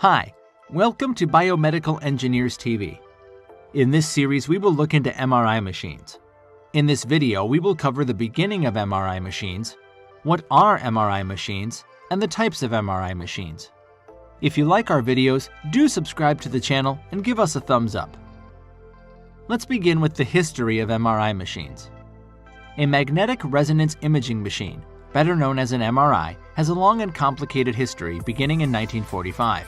Hi, welcome to Biomedical Engineers TV. In this series, we will look into MRI machines. In this video, we will cover the beginning of MRI machines, what are MRI machines, and the types of MRI machines. If you like our videos, do subscribe to the channel and give us a thumbs up. Let's begin with the history of MRI machines. A magnetic resonance imaging machine, better known as an MRI, has a long and complicated history beginning in 1945.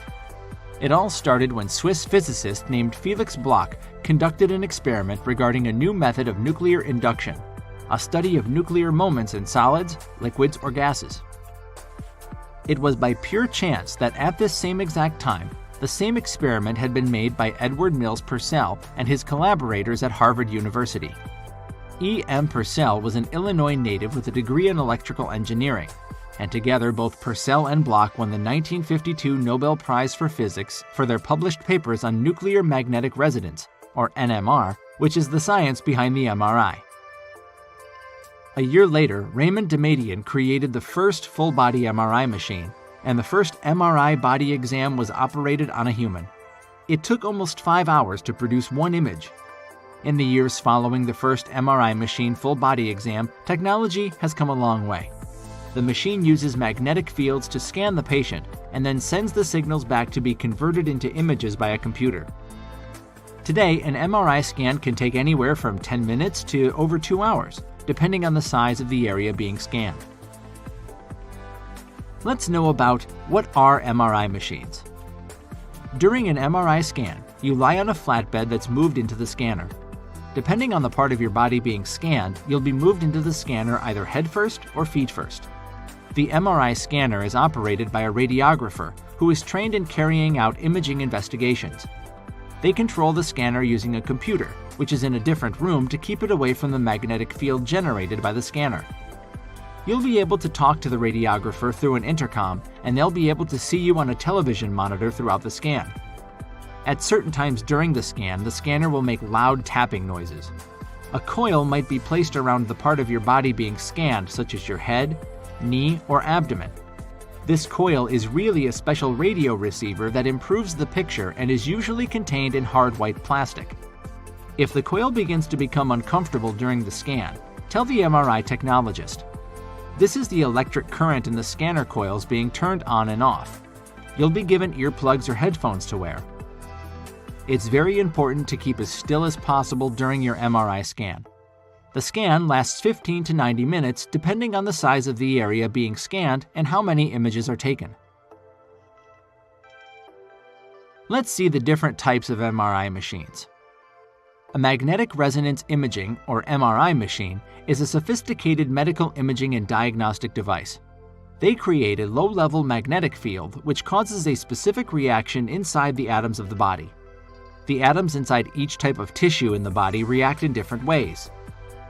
It all started when Swiss physicist named Felix Bloch conducted an experiment regarding a new method of nuclear induction, a study of nuclear moments in solids, liquids, or gases. It was by pure chance that at this same exact time, the same experiment had been made by Edward Mills Purcell and his collaborators at Harvard University. E. M. Purcell was an Illinois native with a degree in electrical engineering, and together both Purcell and Bloch won the 1952 Nobel Prize for Physics for their published papers on nuclear magnetic resonance, or NMR, which is the science behind the MRI. A year later, Raymond Damadian created the first full-body MRI machine, and the first MRI body exam was operated on a human. It took almost 5 hours to produce one image. In the years following the first MRI machine full-body exam, technology has come a long way. The machine uses magnetic fields to scan the patient and then sends the signals back to be converted into images by a computer. Today, an MRI scan can take anywhere from 10 minutes to over 2 hours, depending on the size of the area being scanned. Let's know about what are MRI machines. During an MRI scan, you lie on a flatbed that's moved into the scanner. Depending on the part of your body being scanned, you'll be moved into the scanner either head first or feet first. The MRI scanner is operated by a radiographer who is trained in carrying out imaging investigations. They control the scanner using a computer, which is in a different room to keep it away from the magnetic field generated by the scanner. You'll be able to talk to the radiographer through an intercom, and they'll be able to see you on a television monitor throughout the scan. At certain times during the scanner will make loud tapping noises. A coil might be placed around the part of your body being scanned, such as your head, knee, or abdomen. This coil is really a special radio receiver that improves the picture and is usually contained in hard white plastic. If the coil begins to become uncomfortable during the scan, tell the MRI technologist. This is the electric current in the scanner coils being turned on and off. You'll be given earplugs or headphones to wear. It's very important to keep as still as possible during your MRI scan. The scan lasts 15 to 90 minutes depending on the size of the area being scanned and how many images are taken. Let's see the different types of MRI machines. A magnetic resonance imaging, or MRI machine, is a sophisticated medical imaging and diagnostic device. They create a low-level magnetic field which causes a specific reaction inside the atoms of the body. The atoms inside each type of tissue in the body react in different ways.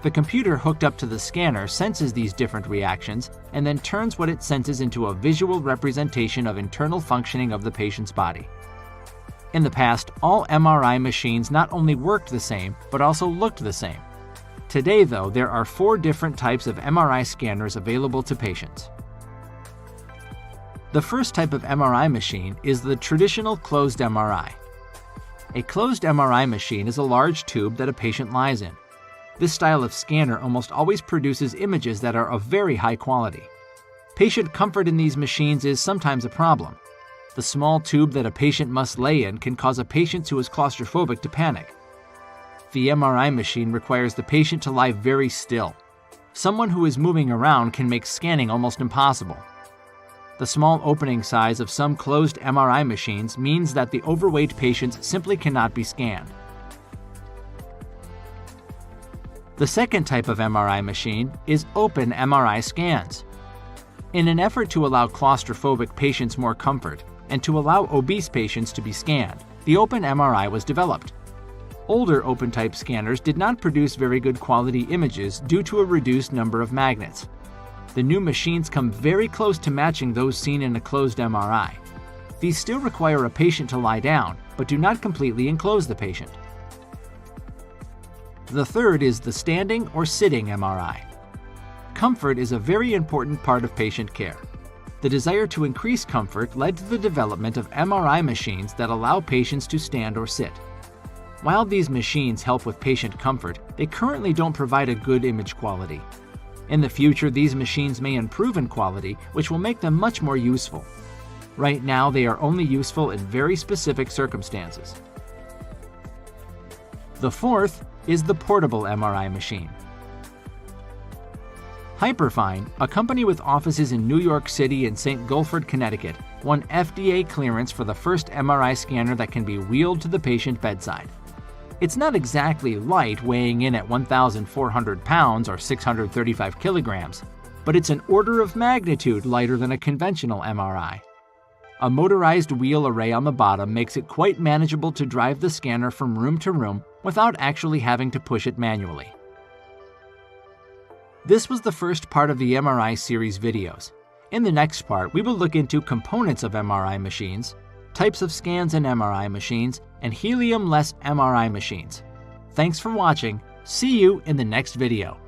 The computer hooked up to the scanner senses these different reactions and then turns what it senses into a visual representation of internal functioning of the patient's body. In the past, all MRI machines not only worked the same, but also looked the same. Today, though, there are 4 different types of MRI scanners available to patients. The first type of MRI machine is the traditional closed MRI. A closed MRI machine is a large tube that a patient lies in. This style of scanner almost always produces images that are of very high quality. Patient comfort in these machines is sometimes a problem. The small tube that a patient must lay in can cause a patient who is claustrophobic to panic. The MRI machine requires the patient to lie very still. Someone who is moving around can make scanning almost impossible. The small opening size of some closed MRI machines means that the overweight patients simply cannot be scanned. The second type of MRI machine is open MRI scans. In an effort to allow claustrophobic patients more comfort and to allow obese patients to be scanned, the open MRI was developed. Older open-type scanners did not produce very good quality images due to a reduced number of magnets. The new machines come very close to matching those seen in a closed MRI. These still require a patient to lie down, but do not completely enclose the patient. The third is the standing or sitting MRI. Comfort is a very important part of patient care. The desire to increase comfort led to the development of MRI machines that allow patients to stand or sit. While these machines help with patient comfort, they currently don't provide a good image quality. In the future, these machines may improve in quality, which will make them much more useful. Right now, they are only useful in very specific circumstances. The fourth is the portable MRI machine. Hyperfine, a company with offices in New York City and St. Guilford, Connecticut, won FDA clearance for the first MRI scanner that can be wheeled to the patient bedside. It's not exactly light, weighing in at 1,400 pounds or 635 kilograms, but it's an order of magnitude lighter than a conventional MRI. A motorized wheel array on the bottom makes it quite manageable to drive the scanner from room to room without actually having to push it manually. This was the first part of the MRI series videos. In the next part, we will look into components of MRI machines, types of scans in MRI machines, and helium-less MRI machines. Thanks for watching. See you in the next video.